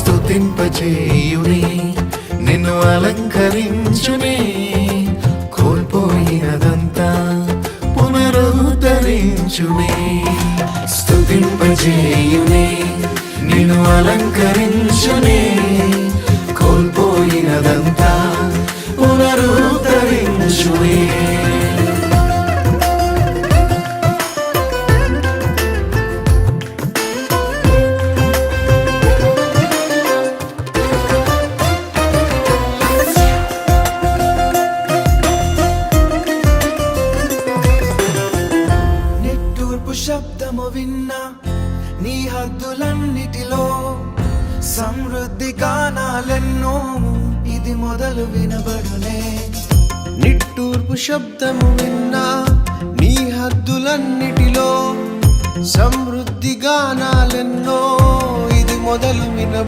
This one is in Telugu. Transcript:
స్తుతింపచేయునే నిన్ను అలంకరించునే కోల్పోయినదంతా పునరుద్ధరించునే స్తుతింపచేయునే నిన్ను అలంకరించునే కోల్పోయినదంతా పునరుద్ధరించునే శబ్దము విన్నా నీ హద్దులన్నిటిలో సమృద్ధి గానాలెన్నో ఇది మొదలు వినబడునే. నిట్టూర్పు శబ్దము విన్నా నీ హద్దులన్నిటిలో సమృద్ధి గానాలెన్నో ఇది మొదలు విన